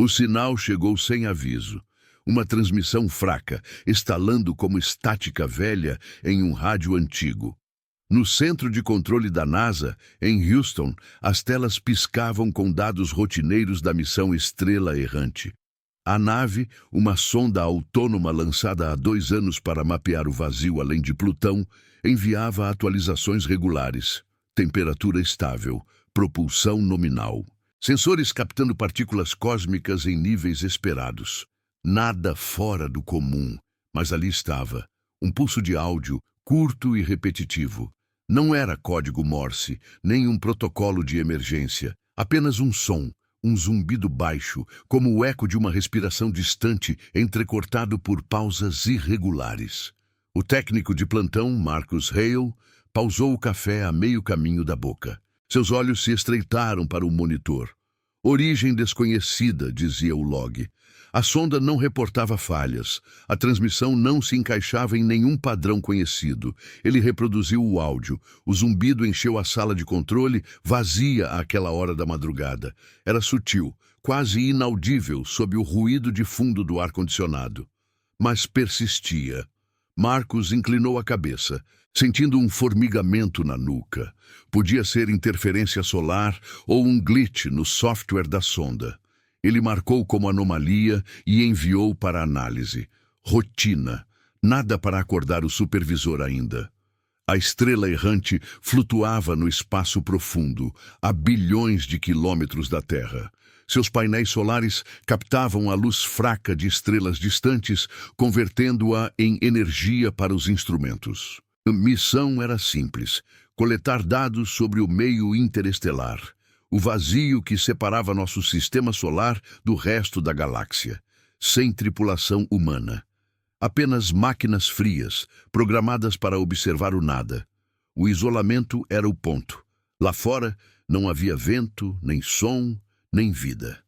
O sinal chegou sem aviso. Uma transmissão fraca, estalando como estática velha em um rádio antigo. No centro de controle da NASA, em Houston, as telas piscavam com dados rotineiros da missão Estrela Errante. A nave, uma sonda autônoma lançada há 2 anos para mapear o vazio além de Plutão, enviava atualizações regulares. Temperatura estável, propulsão nominal. Sensores captando partículas cósmicas em níveis esperados. Nada fora do comum, mas ali estava. Um pulso de áudio, curto e repetitivo. Não era código Morse, nem um protocolo de emergência. Apenas um som, um zumbido baixo, como o eco de uma respiração distante, entrecortado por pausas irregulares. O técnico de plantão, Marcus Hale, pausou o café a meio caminho da boca. Seus olhos se estreitaram para o monitor. Origem desconhecida, dizia o log. A sonda não reportava falhas. A transmissão não se encaixava em nenhum padrão conhecido. Ele reproduziu o áudio. O zumbido encheu a sala de controle, vazia àquela hora da madrugada. Era sutil, quase inaudível sob o ruído de fundo do ar-condicionado. Mas persistia. Marcus inclinou a cabeça, sentindo um formigamento na nuca. Podia ser interferência solar ou um glitch no software da sonda. Ele marcou como anomalia e enviou para análise. Rotina. Nada para acordar o supervisor ainda. A estrela errante flutuava no espaço profundo, a bilhões de quilômetros da Terra. Seus painéis solares captavam a luz fraca de estrelas distantes, convertendo-a em energia para os instrumentos. A missão era simples: coletar dados sobre o meio interestelar, o vazio que separava nosso sistema solar do resto da galáxia, sem tripulação humana. Apenas máquinas frias, programadas para observar o nada. O isolamento era o ponto. Lá fora não havia vento, nem som, nem vida.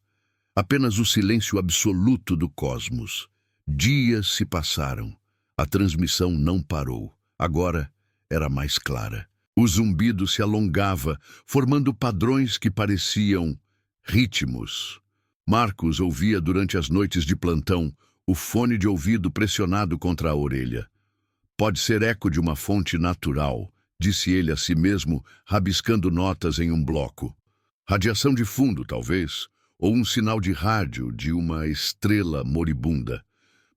Apenas o silêncio absoluto do cosmos. Dias se passaram. A transmissão não parou. Agora era mais clara. O zumbido se alongava, formando padrões que pareciam ritmos. Marcus ouvia durante as noites de plantão, o fone de ouvido pressionado contra a orelha. Pode ser eco de uma fonte natural, disse ele a si mesmo, rabiscando notas em um bloco. Radiação de fundo, talvez, ou um sinal de rádio de uma estrela moribunda.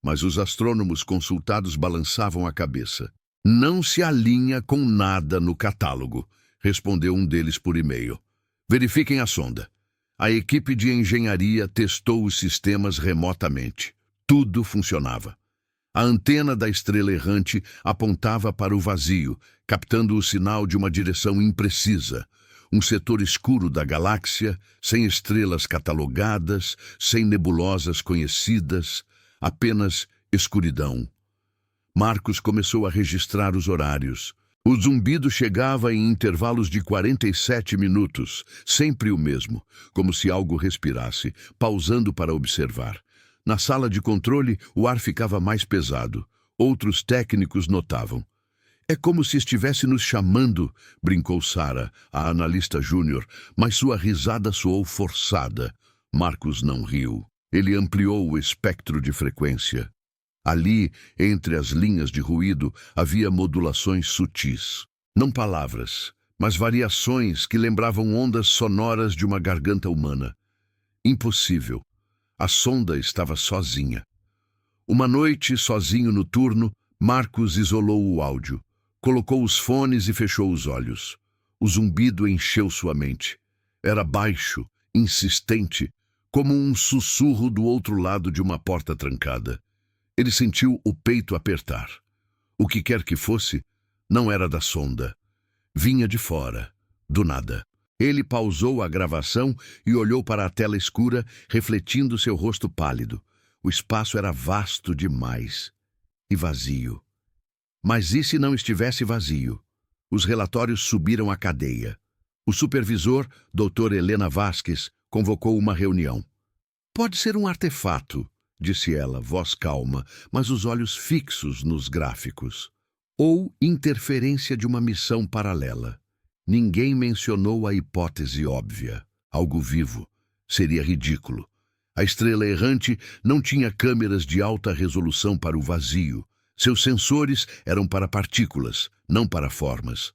Mas os astrônomos consultados balançavam a cabeça. Não se alinha com nada no catálogo, respondeu um deles por e-mail. Verifiquem a sonda. A equipe de engenharia testou os sistemas remotamente. Tudo funcionava. A antena da estrela errante apontava para o vazio, captando o sinal de uma direção imprecisa. Um setor escuro da galáxia, sem estrelas catalogadas, sem nebulosas conhecidas, apenas escuridão. Marcus começou a registrar os horários. O zumbido chegava em intervalos de 47 minutos, sempre o mesmo, como se algo respirasse, pausando para observar. Na sala de controle, o ar ficava mais pesado. Outros técnicos notavam. É como se estivesse nos chamando, brincou Sarah, a analista júnior, mas sua risada soou forçada. Marcus não riu. Ele ampliou o espectro de frequência. Ali, entre as linhas de ruído, havia modulações sutis. Não palavras, mas variações que lembravam ondas sonoras de uma garganta humana. Impossível. A sonda estava sozinha. Uma noite, sozinho no turno, Marcus isolou o áudio. Colocou os fones e fechou os olhos. O zumbido encheu sua mente. Era baixo, insistente, como um sussurro do outro lado de uma porta trancada. Ele sentiu o peito apertar. O que quer que fosse, não era da sonda. Vinha de fora, do nada. Ele pausou a gravação e olhou para a tela escura, refletindo seu rosto pálido. O espaço era vasto demais e vazio. Mas e se não estivesse vazio? Os relatórios subiram a cadeia. O supervisor, Dr. Helena Vasquez, convocou uma reunião. Pode ser um artefato, disse ela, voz calma, mas os olhos fixos nos gráficos. Ou interferência de uma missão paralela. Ninguém mencionou a hipótese óbvia. Algo vivo. Seria ridículo. A estrela errante não tinha câmeras de alta resolução para o vazio. Seus sensores eram para partículas, não para formas.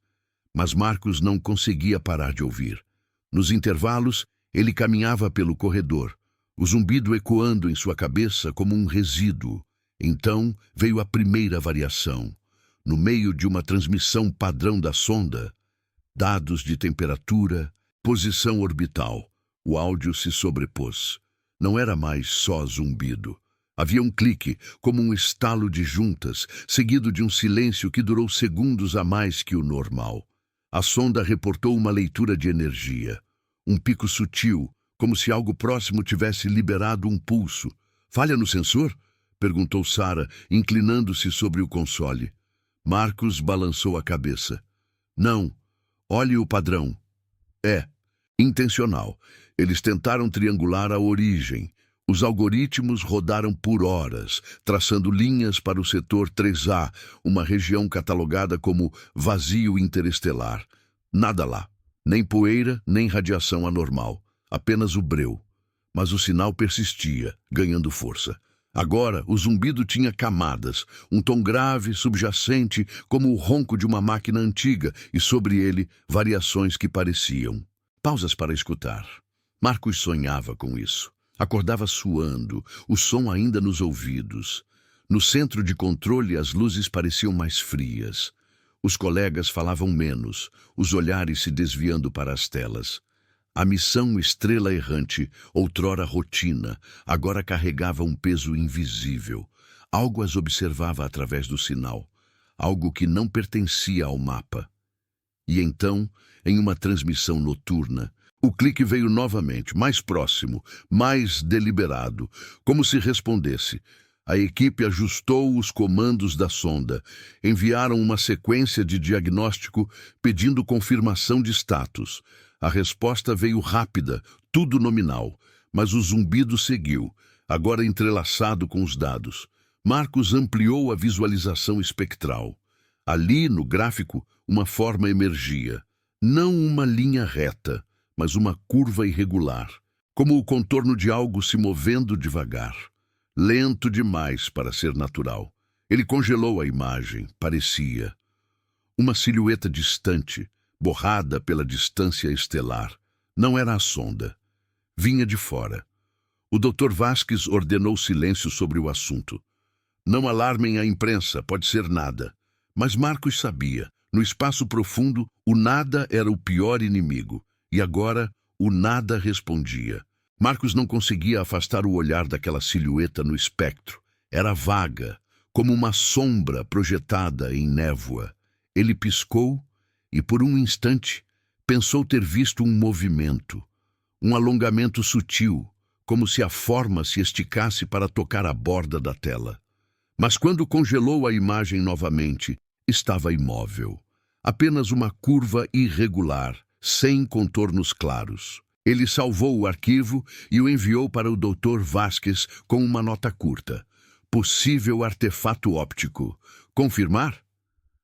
Mas Marcos não conseguia parar de ouvir. Nos intervalos, ele caminhava pelo corredor, o zumbido ecoando em sua cabeça como um resíduo. Então veio a primeira variação. No meio de uma transmissão padrão da sonda, dados de temperatura, posição orbital, o áudio se sobrepôs. Não era mais só zumbido. Havia um clique, como um estalo de juntas, seguido de um silêncio que durou segundos a mais que o normal. A sonda reportou uma leitura de energia. Um pico sutil, como se algo próximo tivesse liberado um pulso. "Falha no sensor?" perguntou Sarah, inclinando-se sobre o console. Marcos balançou a cabeça. "Não. Olhe o padrão." "É intencional. Eles tentaram triangular a origem. Os algoritmos rodaram por horas, traçando linhas para o setor 3A, uma região catalogada como vazio interestelar. Nada lá. Nem poeira, nem radiação anormal. Apenas o breu. Mas o sinal persistia, ganhando força. Agora, o zumbido tinha camadas, um tom grave, subjacente, como o ronco de uma máquina antiga, e sobre ele, variações que pareciam. Pausas para escutar. Marcos sonhava com isso. Acordava suando, o som ainda nos ouvidos. No centro de controle, as luzes pareciam mais frias. Os colegas falavam menos, os olhares se desviando para as telas. A missão Estrela Errante, outrora rotina, agora carregava um peso invisível. Algo as observava através do sinal, algo que não pertencia ao mapa. E então, em uma transmissão noturna, o clique veio novamente, mais próximo, mais deliberado, como se respondesse. A equipe ajustou os comandos da sonda, enviaram uma sequência de diagnóstico pedindo confirmação de status. A resposta veio rápida, tudo nominal, mas o zumbido seguiu, agora entrelaçado com os dados. Marcos ampliou a visualização espectral. Ali, no gráfico, uma forma emergia. Não uma linha reta, mas uma curva irregular, como o contorno de algo se movendo devagar. Lento demais para ser natural. Ele congelou a imagem, parecia uma silhueta distante, borrada pela distância estelar. Não era a sonda. Vinha de fora. O Dr. Vasquez ordenou silêncio sobre o assunto. "Não alarmem a imprensa, pode ser nada." Mas Marcos sabia. No espaço profundo, o nada era o pior inimigo. E agora, o nada respondia. Marcos não conseguia afastar o olhar daquela silhueta no espectro. Era vaga, como uma sombra projetada em névoa. Ele piscou e, por um instante, pensou ter visto um movimento, um alongamento sutil, como se a forma se esticasse para tocar a borda da tela. Mas quando congelou a imagem novamente, estava imóvel. Apenas uma curva irregular, sem contornos claros. Ele salvou o arquivo e o enviou para o Dr. Vasquez com uma nota curta. "Possível artefato óptico. Confirmar?"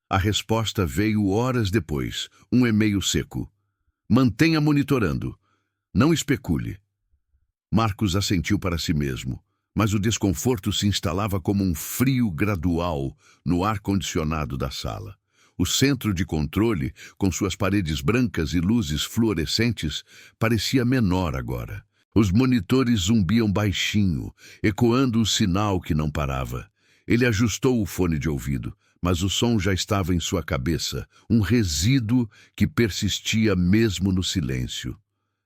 A resposta veio horas depois, um e-mail seco. "Mantenha monitorando. Não especule." Marcos assentiu para si mesmo, mas o desconforto se instalava como um frio gradual no ar-condicionado da sala. O centro de controle, com suas paredes brancas e luzes fluorescentes, parecia menor agora. Os monitores zumbiam baixinho, ecoando o sinal que não parava. Ele ajustou o fone de ouvido, mas o som já estava em sua cabeça, um resíduo que persistia mesmo no silêncio.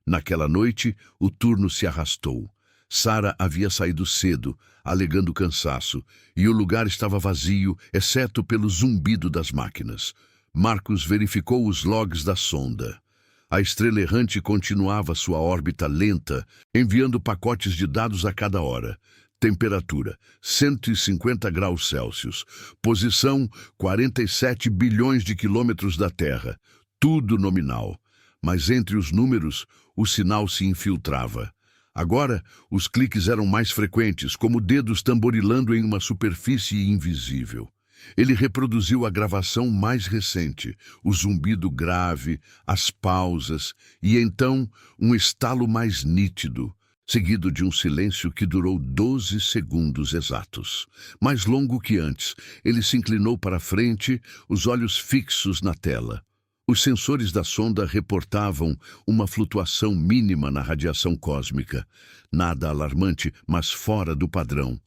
Naquela noite, o turno se arrastou. Sarah havia saído cedo, alegando cansaço, e o lugar estava vazio, exceto pelo zumbido das máquinas. Marcos verificou os logs da sonda. A estrela errante continuava sua órbita lenta, enviando pacotes de dados a cada hora. Temperatura, 150 graus Celsius. Posição, 47 bilhões de quilômetros da Terra. Tudo nominal. Mas entre os números, o sinal se infiltrava. Agora, os cliques eram mais frequentes, como dedos tamborilando em uma superfície invisível. Ele reproduziu a gravação mais recente, o zumbido grave, as pausas, e então um estalo mais nítido. seguido de um silêncio que durou 12 segundos exatos. Mais longo que antes, ele se inclinou para a frente, os olhos fixos na tela. Os sensores da sonda reportavam uma flutuação mínima na radiação cósmica. Nada alarmante, mas fora do padrão.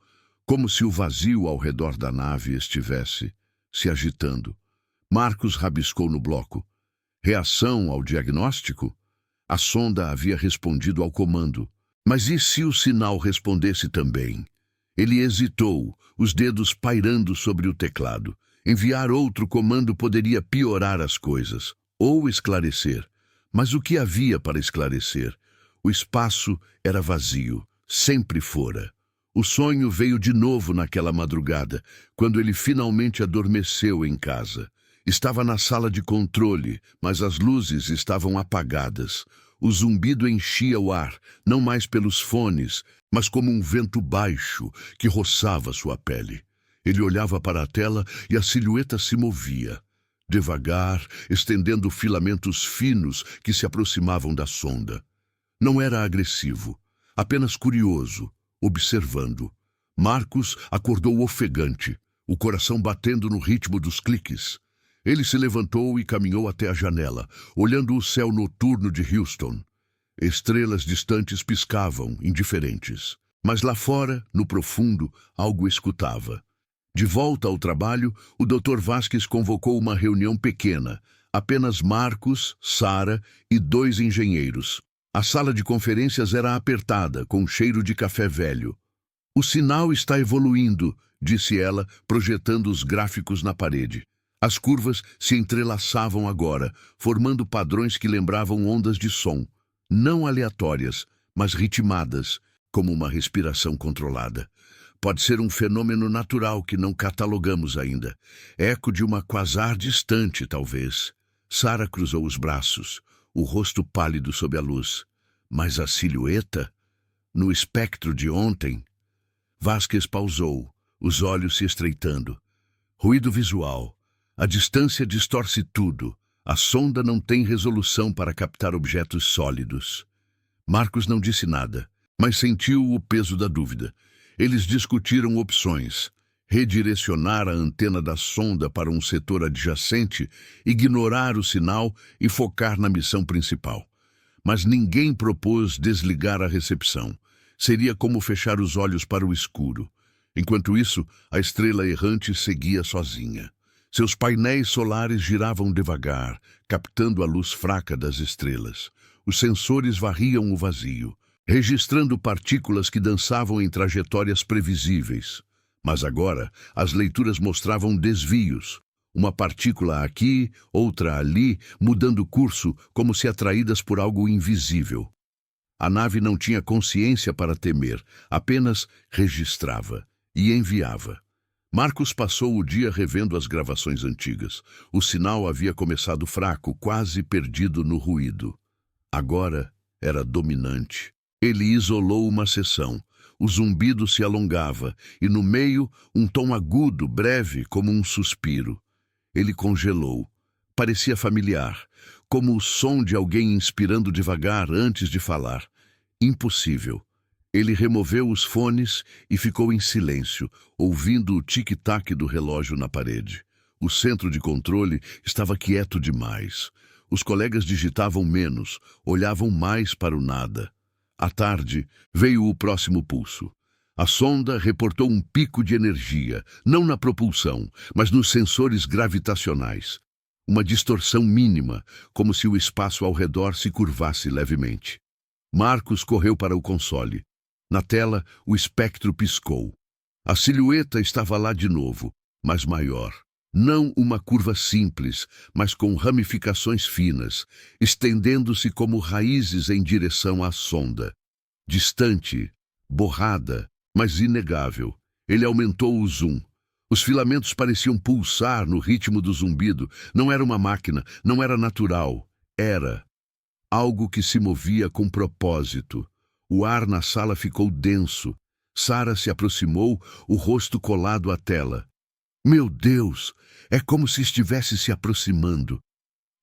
Como se o vazio ao redor da nave estivesse se agitando. Marcos rabiscou no bloco. Reação ao diagnóstico? A sonda havia respondido ao comando. Mas e se o sinal respondesse também? Ele hesitou, os dedos pairando sobre o teclado. Enviar outro comando poderia piorar as coisas, ou esclarecer. Mas o que havia para esclarecer? O espaço era vazio, sempre fora. O sonho veio de novo naquela madrugada, quando ele finalmente adormeceu em casa. Estava na sala de controle, mas as luzes estavam apagadas. O zumbido enchia o ar, não mais pelos fones, mas como um vento baixo que roçava sua pele. Ele olhava para a tela e a silhueta se movia, devagar, estendendo filamentos finos que se aproximavam da sonda. Não era agressivo, apenas curioso, observando. Marcos acordou ofegante, o coração batendo no ritmo dos cliques. Ele se levantou e caminhou até a janela, olhando o céu noturno de Houston. Estrelas distantes piscavam, indiferentes. Mas lá fora, no profundo, algo escutava. De volta ao trabalho, o Dr. Vasquez convocou uma reunião pequena. Apenas Marcos, Sara e 2 engenheiros. A sala de conferências era apertada, com cheiro de café velho. "O sinal está evoluindo", disse ela, projetando os gráficos na parede. As curvas se entrelaçavam agora, formando padrões que lembravam ondas de som, não aleatórias, mas ritmadas, como uma respiração controlada. Pode ser um fenômeno natural que não catalogamos ainda. Eco de uma quasar distante, talvez. Sara cruzou os braços, o rosto pálido sob a luz. Mas a silhueta? No espectro de ontem? Vasquez pausou, os olhos se estreitando. Ruído visual. A distância distorce tudo. A sonda não tem resolução para captar objetos sólidos. Marcos não disse nada, mas sentiu o peso da dúvida. Eles discutiram opções. Redirecionar a antena da sonda para um setor adjacente, ignorar o sinal e focar na missão principal. Mas ninguém propôs desligar a recepção. Seria como fechar os olhos para o escuro. Enquanto isso, a estrela errante seguia sozinha. Seus painéis solares giravam devagar, captando a luz fraca das estrelas. Os sensores varriam o vazio, registrando partículas que dançavam em trajetórias previsíveis. Mas agora, as leituras mostravam desvios. Uma partícula aqui, outra ali, mudando curso como se atraídas por algo invisível. A nave não tinha consciência para temer, apenas registrava e enviava. Marcos passou o dia revendo as gravações antigas. O sinal havia começado fraco, quase perdido no ruído. Agora era dominante. Ele isolou uma seção. O zumbido se alongava, e no meio, um tom agudo, breve, como um suspiro. Ele congelou. Parecia familiar, como o som de alguém inspirando devagar antes de falar. Impossível. Ele removeu os fones e ficou em silêncio, ouvindo o tic-tac do relógio na parede. O centro de controle estava quieto demais. Os colegas digitavam menos, olhavam mais para o nada. À tarde, veio o próximo pulso. A sonda reportou um pico de energia, não na propulsão, mas nos sensores gravitacionais. Uma distorção mínima, como se o espaço ao redor se curvasse levemente. Marcos correu para o console. Na tela, o espectro piscou. A silhueta estava lá de novo, mas maior. Não uma curva simples, mas com ramificações finas, estendendo-se como raízes em direção à sonda. Distante, borrada, mas inegável. Ele aumentou o zoom. Os filamentos pareciam pulsar no ritmo do zumbido. Não era uma máquina, não era natural. Era algo que se movia com propósito. O ar na sala ficou denso. Sara se aproximou, o rosto colado à tela. Meu Deus! É como se estivesse se aproximando.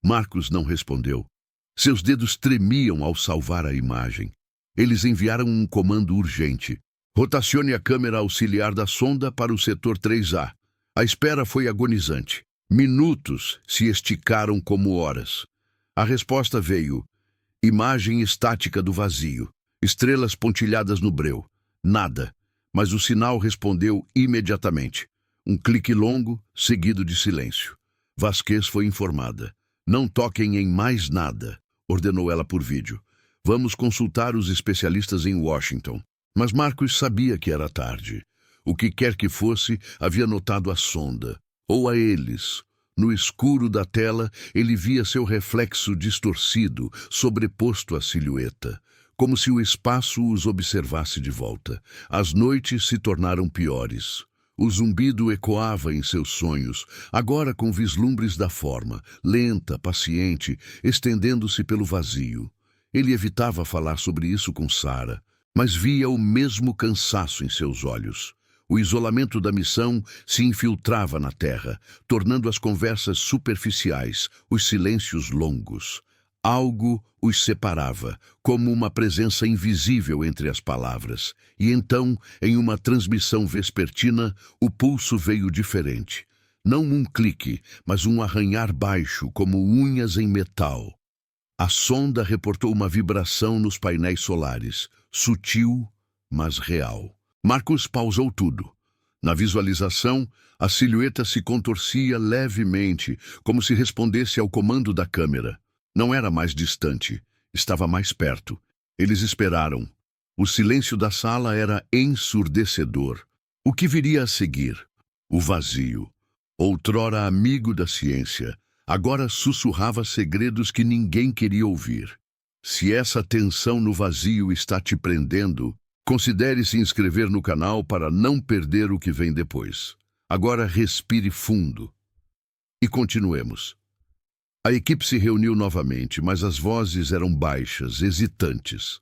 Marcos não respondeu. Seus dedos tremiam ao salvar a imagem. Eles enviaram um comando urgente. Rotacione a câmera auxiliar da sonda para o setor 3A. A espera foi agonizante. Minutos se esticaram como horas. A resposta veio. Imagem estática do vazio. Estrelas pontilhadas no breu. Nada. Mas o sinal respondeu imediatamente. Um clique longo, seguido de silêncio. Vasquez foi informada. Não toquem em mais nada, ordenou ela por vídeo. Vamos consultar os especialistas em Washington. Mas Marcos sabia que era tarde. O que quer que fosse, havia notado a sonda. Ou a eles. No escuro da tela, ele via seu reflexo distorcido, sobreposto à silhueta. Como se o espaço os observasse de volta. As noites se tornaram piores. O zumbido ecoava em seus sonhos, agora com vislumbres da forma, lenta, paciente, estendendo-se pelo vazio. Ele evitava falar sobre isso com Sarah, mas via o mesmo cansaço em seus olhos. O isolamento da missão se infiltrava na terra, tornando as conversas superficiais, os silêncios longos. Algo os separava, como uma presença invisível entre as palavras. E então, em uma transmissão vespertina, o pulso veio diferente. Não um clique, mas um arranhar baixo, como unhas em metal. A sonda reportou uma vibração nos painéis solares, sutil, mas real. Marcos pausou tudo. Na visualização, a silhueta se contorcia levemente, como se respondesse ao comando da câmera. Não era mais distante, estava mais perto. Eles esperaram. O silêncio da sala era ensurdecedor. O que viria a seguir? O vazio. Outrora amigo da ciência, agora sussurrava segredos que ninguém queria ouvir. Se essa tensão no vazio está te prendendo, considere se inscrever no canal para não perder o que vem depois. Agora respire fundo. E continuemos. A equipe se reuniu novamente, mas as vozes eram baixas, hesitantes.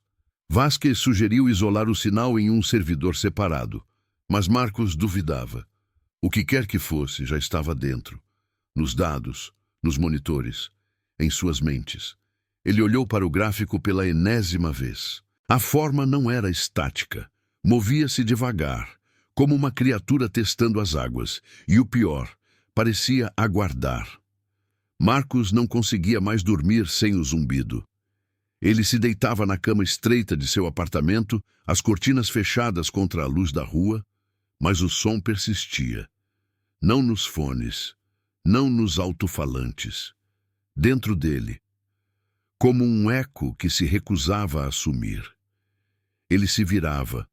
Vasquez sugeriu isolar o sinal em um servidor separado, mas Marcos duvidava. O que quer que fosse já estava dentro, nos dados, nos monitores, em suas mentes. Ele olhou para o gráfico pela enésima vez. A forma não era estática, movia-se devagar, como uma criatura testando as águas, e o pior, parecia aguardar. Marcos não conseguia mais dormir sem o zumbido. Ele se deitava na cama estreita de seu apartamento, as cortinas fechadas contra a luz da rua, mas o som persistia. Não nos fones, não nos alto-falantes. Dentro dele, como um eco que se recusava a sumir. Ele se virava,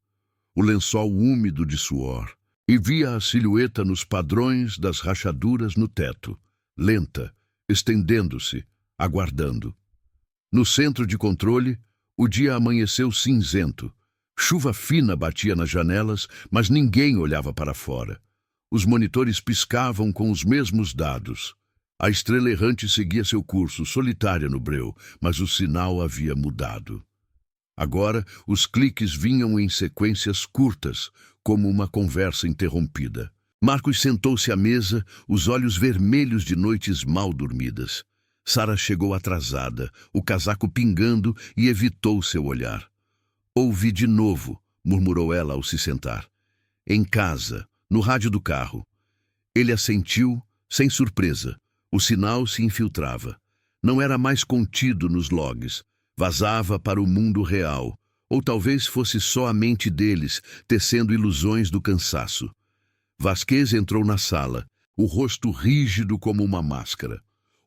o lençol úmido de suor, e via a silhueta nos padrões das rachaduras no teto, lenta, estendendo-se, aguardando. No centro de controle, o dia amanheceu cinzento. Chuva fina batia nas janelas, mas ninguém olhava para fora. Os monitores piscavam com os mesmos dados. A estrela errante seguia seu curso, solitária no breu, mas o sinal havia mudado. Agora, os cliques vinham em sequências curtas, como uma conversa interrompida. Marcos sentou-se à mesa, os olhos vermelhos de noites mal dormidas. Sarah chegou atrasada, o casaco pingando, e evitou seu olhar. Ouvi de novo, murmurou ela ao se sentar. Em casa, no rádio do carro. Ele assentiu, sem surpresa. O sinal se infiltrava. Não era mais contido nos logs. Vazava para o mundo real. Ou talvez fosse só a mente deles, tecendo ilusões do cansaço. Vasquez entrou na sala, o rosto rígido como uma máscara.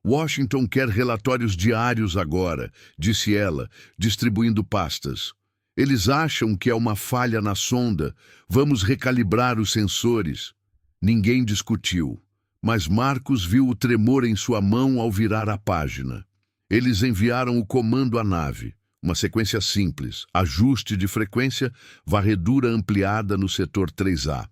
Washington quer relatórios diários agora, disse ela, distribuindo pastas. Eles acham que é uma falha na sonda. Vamos recalibrar os sensores. Ninguém discutiu, mas Marcos viu o tremor em sua mão ao virar a página. Eles enviaram o comando à nave. Uma sequência simples, ajuste de frequência, varredura ampliada no setor 3A.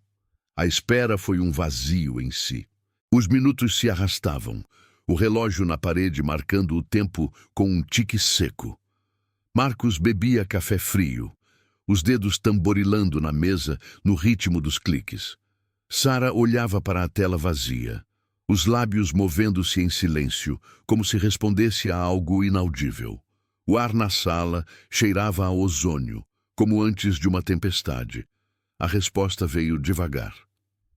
A espera foi um vazio em si. Os minutos se arrastavam, o relógio na parede marcando o tempo com um tique seco. Marcos bebia café frio, os dedos tamborilando na mesa no ritmo dos cliques. Sarah olhava para a tela vazia, os lábios movendo-se em silêncio, como se respondesse a algo inaudível. O ar na sala cheirava a ozônio, como antes de uma tempestade. A resposta veio devagar.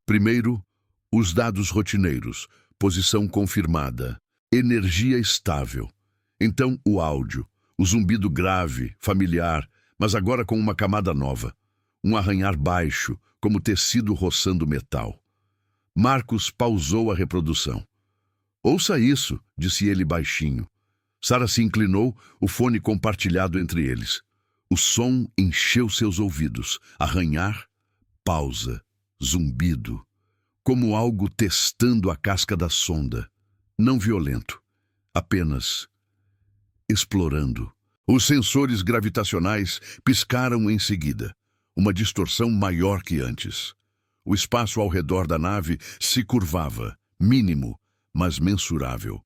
Primeiro, os dados rotineiros, posição confirmada, energia estável. Então, o áudio, o zumbido grave, familiar, mas agora com uma camada nova. Um arranhar baixo, como tecido roçando metal. Marcos pausou a reprodução. "Ouça isso", disse ele baixinho. Sara se inclinou, o fone compartilhado entre eles. O som encheu seus ouvidos. Arranhar, pausa, zumbido. Como algo testando a casca da sonda. Não violento, apenas explorando. Os sensores gravitacionais piscaram em seguida. Uma distorção maior que antes. O espaço ao redor da nave se curvava, mínimo, mas mensurável.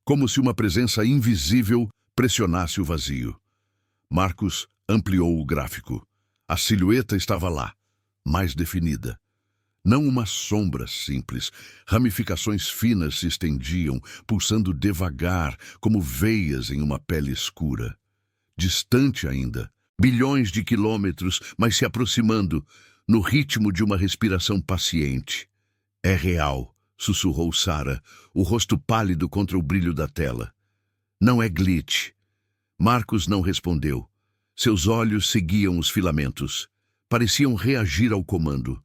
Como se uma presença invisível pressionasse o vazio. Marcos ampliou o gráfico. A silhueta estava lá, mais definida. Não uma sombra simples. Ramificações finas se estendiam, pulsando devagar, como veias em uma pele escura. Distante ainda, bilhões de quilômetros, mas se aproximando, no ritmo de uma respiração paciente. "É real", sussurrou Sara, o rosto pálido contra o brilho da tela. "Não é glitch." Marcos não respondeu. Seus olhos seguiam os filamentos. Pareciam reagir ao comando.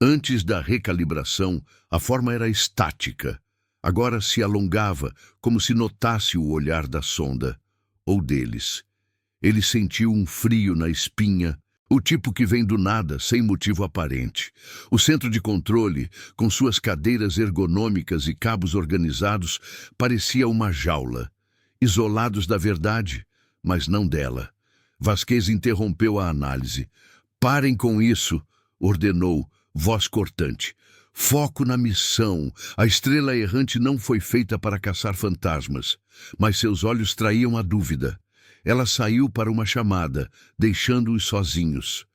Antes da recalibração, a forma era estática. Agora se alongava, como se notasse o olhar da sonda. Ou deles. Ele sentiu um frio na espinha, o tipo que vem do nada, sem motivo aparente. O centro de controle, com suas cadeiras ergonômicas e cabos organizados, parecia uma jaula. Isolados da verdade, mas não dela. Vasquez interrompeu a análise. "Parem com isso", ordenou, voz cortante. "Foco na missão. A estrela errante não foi feita para caçar fantasmas." Mas seus olhos traíam a dúvida. Ela saiu para uma chamada, deixando-os sozinhos.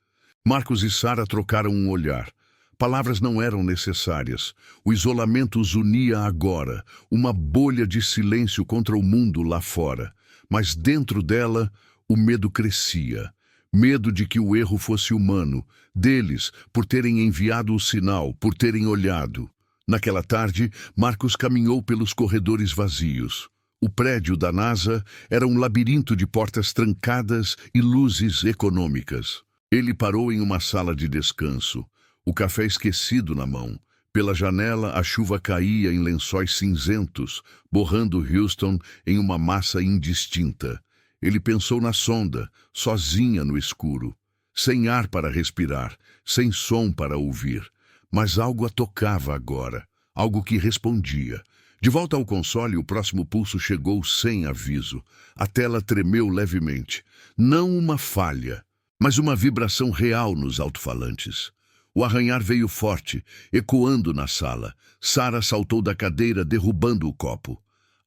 Marcos e Sara trocaram um olhar. Palavras não eram necessárias. O isolamento os unia agora, uma bolha de silêncio contra o mundo lá fora. Mas dentro dela, o medo crescia. Medo de que o erro fosse humano, deles, por terem enviado o sinal, por terem olhado. Naquela tarde, Marcos caminhou pelos corredores vazios. O prédio da NASA era um labirinto de portas trancadas e luzes econômicas. Ele parou em uma sala de descanso, o café esquecido na mão. Pela janela, a chuva caía em lençóis cinzentos, borrando Houston em uma massa indistinta. Ele pensou na sonda, sozinha no escuro, sem ar para respirar, sem som para ouvir. Mas algo a tocava agora, algo que respondia. De volta ao console, o próximo pulso chegou sem aviso. A tela tremeu levemente. Não uma falha, mas uma vibração real nos alto-falantes. O arranhar veio forte, ecoando na sala. Sara saltou da cadeira, derrubando o copo.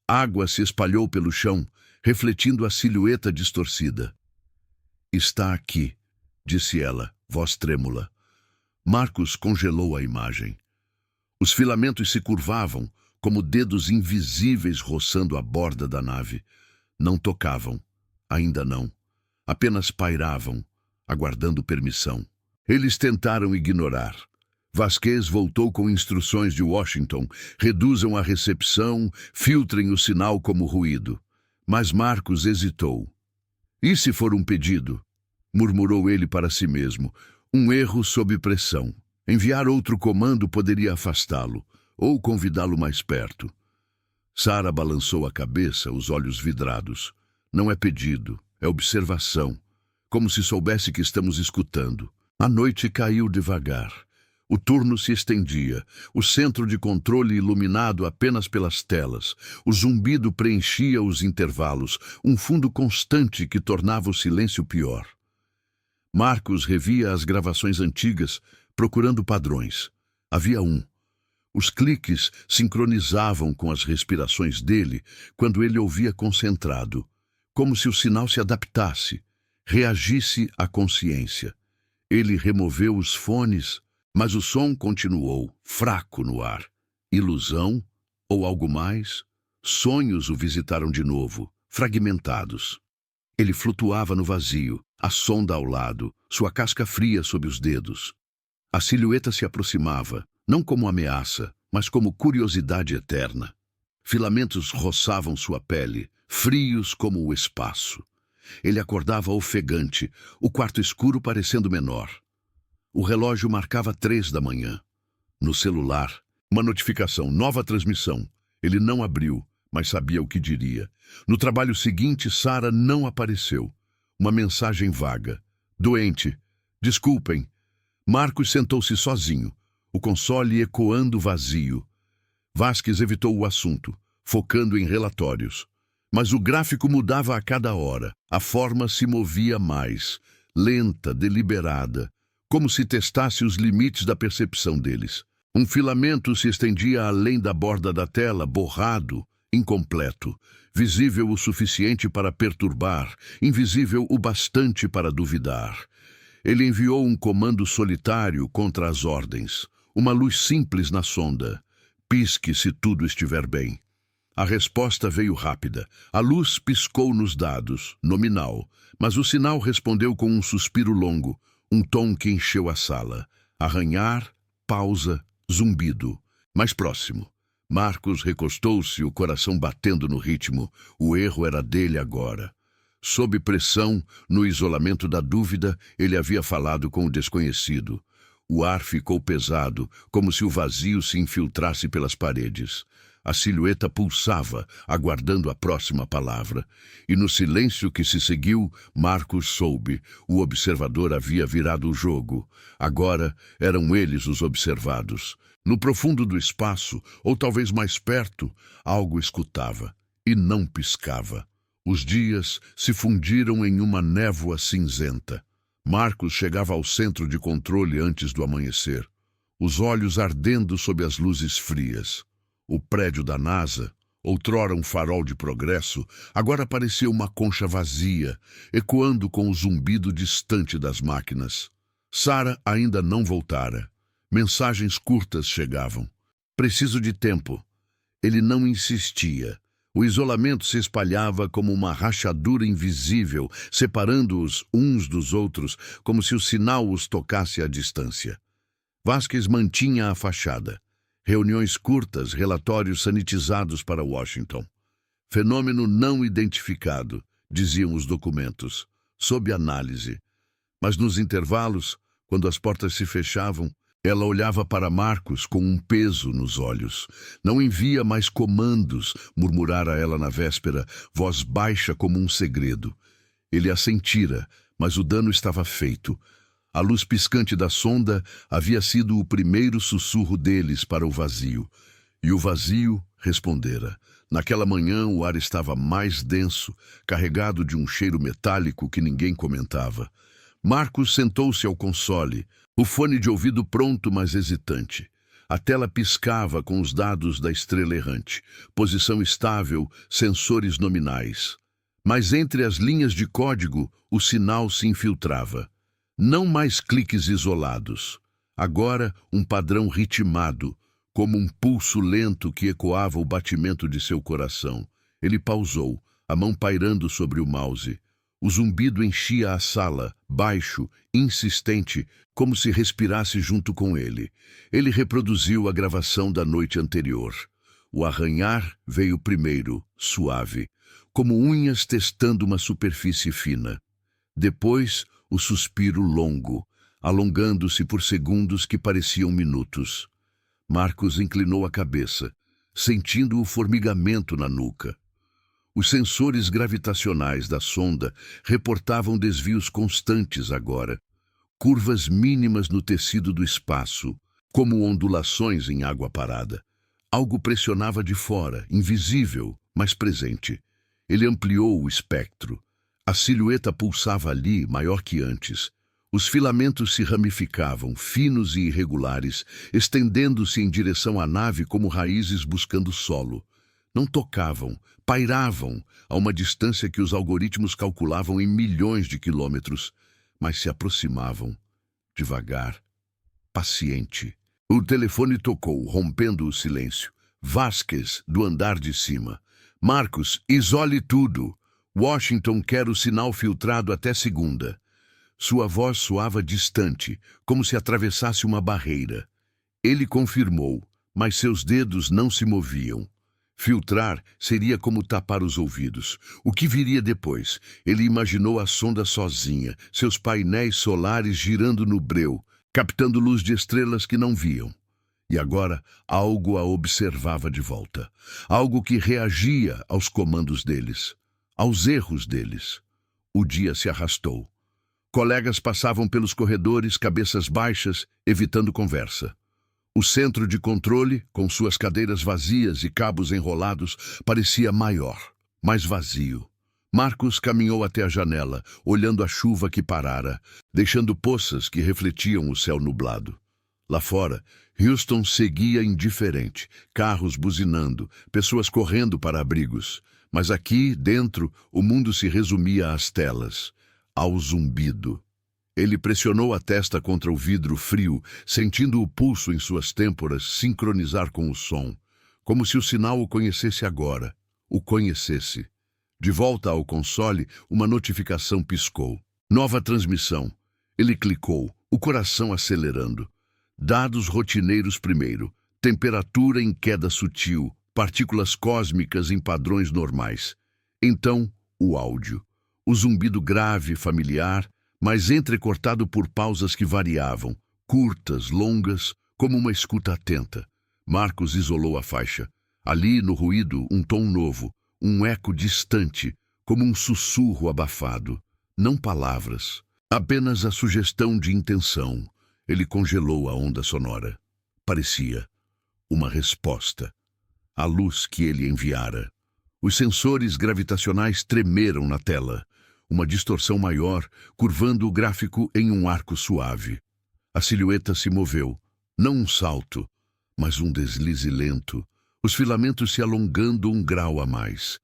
Água se espalhou pelo chão, refletindo a silhueta distorcida. "Está aqui", disse ela, voz trêmula. Marcos congelou a imagem. Os filamentos se curvavam, como dedos invisíveis roçando a borda da nave. Não tocavam, ainda não. Apenas pairavam, aguardando permissão. Eles tentaram ignorar. Vasquez voltou com instruções de Washington. Reduzam a recepção, filtrem o sinal como ruído. Mas Marcos hesitou. "E se for um pedido?", murmurou ele para si mesmo. Um erro sob pressão. Enviar outro comando poderia afastá-lo, ou convidá-lo mais perto. Sara balançou a cabeça, os olhos vidrados. "Não é pedido, é observação, como se soubesse que estamos escutando." A noite caiu devagar. O turno se estendia, o centro de controle iluminado apenas pelas telas. O zumbido preenchia os intervalos, um fundo constante que tornava o silêncio pior. Marcos revia as gravações antigas, procurando padrões. Havia um. Os cliques sincronizavam com as respirações dele quando ele ouvia concentrado, como se o sinal se adaptasse, reagisse à consciência. Ele removeu os fones, mas o som continuou, fraco no ar. Ilusão? Ou algo mais? Sonhos o visitaram de novo, fragmentados. Ele flutuava no vazio, a sonda ao lado, sua casca fria sob os dedos. A silhueta se aproximava, não como ameaça, mas como curiosidade eterna. Filamentos roçavam sua pele, frios como o espaço. Ele acordava ofegante, o quarto escuro parecendo menor. O relógio marcava 3 da manhã. No celular, uma notificação, nova transmissão. Ele não abriu, mas sabia o que diria. No trabalho seguinte, Sara não apareceu. Uma mensagem vaga. Doente. Desculpem. Marcos sentou-se sozinho, o console ecoando vazio. Vasquez evitou o assunto, focando em relatórios. Mas o gráfico mudava a cada hora. A forma se movia mais, lenta, deliberada, como se testasse os limites da percepção deles. Um filamento se estendia além da borda da tela, borrado, incompleto, visível o suficiente para perturbar, invisível o bastante para duvidar. Ele enviou um comando solitário contra as ordens, uma luz simples na sonda. Pisque se tudo estiver bem. A resposta veio rápida. A luz piscou nos dados, nominal, mas o sinal respondeu com um suspiro longo, um tom que encheu a sala. Arranhar, pausa, zumbido. Mais próximo. Marcos recostou-se, o coração batendo no ritmo. O erro era dele agora. Sob pressão, no isolamento da dúvida, ele havia falado com o desconhecido. O ar ficou pesado, como se o vazio se infiltrasse pelas paredes. A silhueta pulsava, aguardando a próxima palavra. E no silêncio que se seguiu, Marcos soube. O observador havia virado o jogo. Agora eram eles os observados. No profundo do espaço, ou talvez mais perto, algo escutava. E não piscava. Os dias se fundiram em uma névoa cinzenta. Marcos chegava ao centro de controle antes do amanhecer, os olhos ardendo sob as luzes frias. O prédio da NASA, outrora um farol de progresso, agora parecia uma concha vazia, ecoando com o zumbido distante das máquinas. Sara ainda não voltara. Mensagens curtas chegavam. Preciso de tempo. Ele não insistia. O isolamento se espalhava como uma rachadura invisível, separando-os uns dos outros, como se o sinal os tocasse à distância. Vasquez mantinha a fachada. Reuniões curtas, relatórios sanitizados para Washington. Fenômeno não identificado, diziam os documentos, sob análise. Mas nos intervalos, quando as portas se fechavam, ela olhava para Marcos com um peso nos olhos. Não envia mais comandos, murmurara ela na véspera, voz baixa como um segredo. Ele assentira, mas o dano estava feito. A luz piscante da sonda havia sido o primeiro sussurro deles para o vazio. E o vazio respondera. Naquela manhã o ar estava mais denso, carregado de um cheiro metálico que ninguém comentava. Marcos sentou-se ao console, o fone de ouvido pronto, mas hesitante. A tela piscava com os dados da estrela errante, posição estável, sensores nominais. Mas entre as linhas de código, o sinal se infiltrava. Não mais cliques isolados. Agora, um padrão ritmado, como um pulso lento que ecoava o batimento de seu coração. Ele pausou, a mão pairando sobre o mouse. O zumbido enchia a sala, baixo, insistente, como se respirasse junto com ele. Ele reproduziu a gravação da noite anterior. O arranhar veio primeiro, suave, como unhas testando uma superfície fina. Depois, o suspiro longo, alongando-se por segundos que pareciam minutos. Marcos inclinou a cabeça, sentindo o formigamento na nuca. Os sensores gravitacionais da sonda reportavam desvios constantes agora, curvas mínimas no tecido do espaço, como ondulações em água parada. Algo pressionava de fora, invisível, mas presente. Ele ampliou o espectro. A silhueta pulsava ali, maior que antes. Os filamentos se ramificavam, finos e irregulares, estendendo-se em direção à nave como raízes buscando solo. Não tocavam, pairavam a uma distância que os algoritmos calculavam em milhões de quilômetros, mas se aproximavam, devagar, paciente. O telefone tocou, rompendo o silêncio. Vasquez, do andar de cima. Marcos, isole tudo. Washington quer o sinal filtrado até segunda. Sua voz soava distante, como se atravessasse uma barreira. Ele confirmou, mas seus dedos não se moviam. Filtrar seria como tapar os ouvidos. O que viria depois? Ele imaginou a sonda sozinha, seus painéis solares girando no breu, captando luz de estrelas que não viam. E agora algo a observava de volta. Algo que reagia aos comandos deles, aos erros deles. O dia se arrastou. Colegas passavam pelos corredores, cabeças baixas, evitando conversa. O centro de controle, com suas cadeiras vazias e cabos enrolados, parecia maior, mais vazio. Marcos caminhou até a janela, olhando a chuva que parara, deixando poças que refletiam o céu nublado. Lá fora, Houston seguia indiferente, carros buzinando, pessoas correndo para abrigos. Mas aqui, dentro, o mundo se resumia às telas, ao zumbido. Ele pressionou a testa contra o vidro frio, sentindo o pulso em suas têmporas sincronizar com o som, como se o sinal o conhecesse agora, o conhecesse. De volta ao console, uma notificação piscou. Nova transmissão. Ele clicou, o coração acelerando. Dados rotineiros primeiro. Temperatura em queda sutil, partículas cósmicas em padrões normais. Então, o áudio. O zumbido grave, familiar, mas entrecortado por pausas que variavam, curtas, longas, como uma escuta atenta. Marcos isolou a faixa. Ali, no ruído, um tom novo, um eco distante, como um sussurro abafado. Não palavras, apenas a sugestão de intenção. Ele congelou a onda sonora. Parecia uma resposta. A luz que ele enviara. Os sensores gravitacionais tremeram na tela. Uma distorção maior, curvando o gráfico em um arco suave. A silhueta se moveu. Não um salto, mas um deslize lento. Os filamentos se alongando um grau a mais.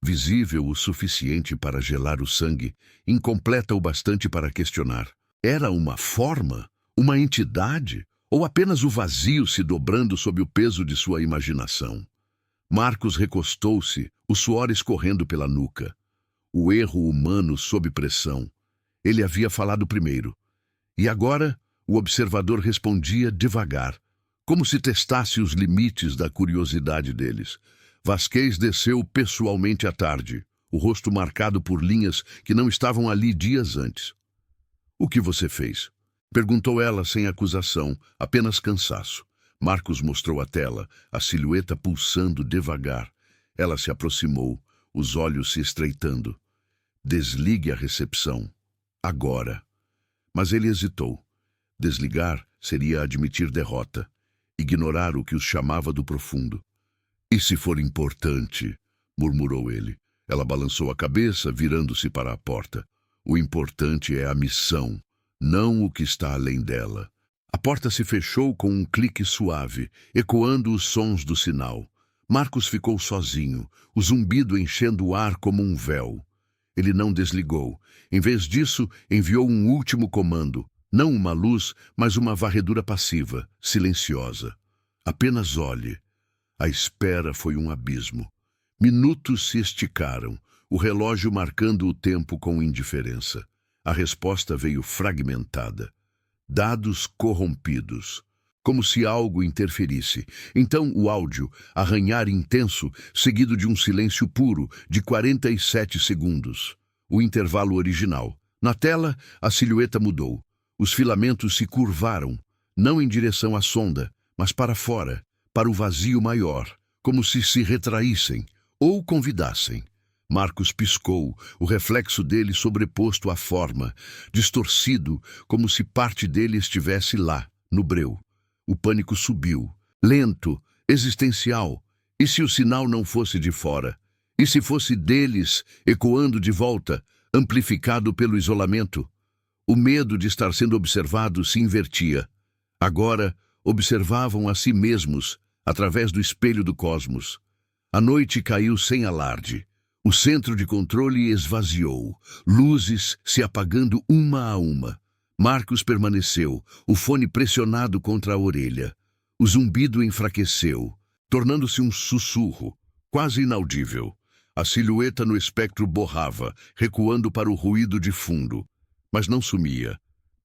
Visível o suficiente para gelar o sangue, incompleta o bastante para questionar. Era uma forma? Uma entidade? Ou apenas o vazio se dobrando sob o peso de sua imaginação? Marcos recostou-se, o suor escorrendo pela nuca. O erro humano sob pressão. Ele havia falado primeiro. E agora, o observador respondia devagar, como se testasse os limites da curiosidade deles. Vasquez desceu pessoalmente à tarde, o rosto marcado por linhas que não estavam ali dias antes. "O que você fez?" perguntou ela sem acusação, apenas cansaço. Marcos mostrou a tela, a silhueta pulsando devagar. Ela se aproximou, os olhos se estreitando. "Desligue a recepção. Agora." Mas ele hesitou. Desligar seria admitir derrota, ignorar o que os chamava do profundo. "E se for importante?" murmurou ele. Ela balançou a cabeça, virando-se para a porta. "O importante é a missão, não o que está além dela." A porta se fechou com um clique suave, ecoando os sons do sinal. Marcos ficou sozinho, o zumbido enchendo o ar como um véu. Ele não desligou. Em vez disso, enviou um último comando. Não uma luz, mas uma varredura passiva, silenciosa. "Apenas olhe." A espera foi um abismo. Minutos se esticaram, o relógio marcando o tempo com indiferença. A resposta veio fragmentada. Dados corrompidos. Como se algo interferisse. Então o áudio, arranhar intenso, seguido de um silêncio puro, de 47 segundos. O intervalo original. Na tela, a silhueta mudou. Os filamentos se curvaram, não em direção à sonda, mas para fora, para o vazio maior, como se retraíssem, ou convidassem. Marcos piscou, o reflexo dele sobreposto à forma, distorcido, como se parte dele estivesse lá, no breu. O pânico subiu, lento, existencial. E se o sinal não fosse de fora? E se fosse deles, ecoando de volta, amplificado pelo isolamento? O medo de estar sendo observado se invertia. Agora, observavam a si mesmos, através do espelho do cosmos. A noite caiu sem alarde. O centro de controle esvaziou, luzes se apagando uma a uma. Marcos permaneceu, o fone pressionado contra a orelha. O zumbido enfraqueceu, tornando-se um sussurro, quase inaudível. A silhueta no espectro borrava, recuando para o ruído de fundo. Mas não sumia.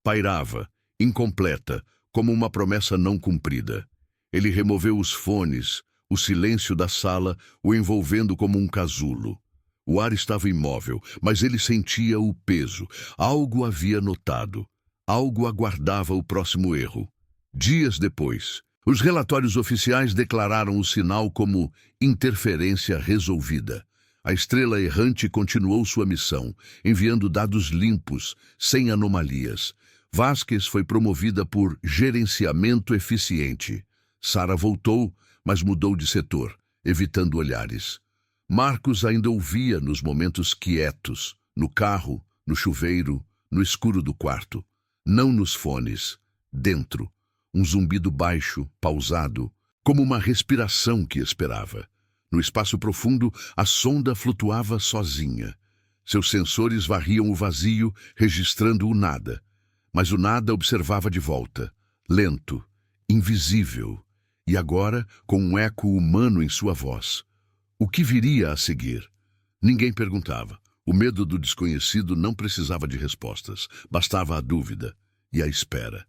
Pairava, incompleta, como uma promessa não cumprida. Ele removeu os fones, o silêncio da sala o envolvendo como um casulo. O ar estava imóvel, mas ele sentia o peso. Algo havia notado. Algo aguardava o próximo erro. Dias depois, os relatórios oficiais declararam o sinal como interferência resolvida. A estrela errante continuou sua missão, enviando dados limpos, sem anomalias. Vasquez foi promovida por gerenciamento eficiente. Sarah voltou, mas mudou de setor, evitando olhares. Marcos ainda ouvia nos momentos quietos, no carro, no chuveiro, no escuro do quarto. Não nos fones, dentro. Um zumbido baixo, pausado, como uma respiração que esperava. No espaço profundo, a sonda flutuava sozinha. Seus sensores varriam o vazio, registrando o nada. Mas o nada observava de volta, lento, invisível, e agora com um eco humano em sua voz. O que viria a seguir? Ninguém perguntava. O medo do desconhecido não precisava de respostas, bastava a dúvida e a espera.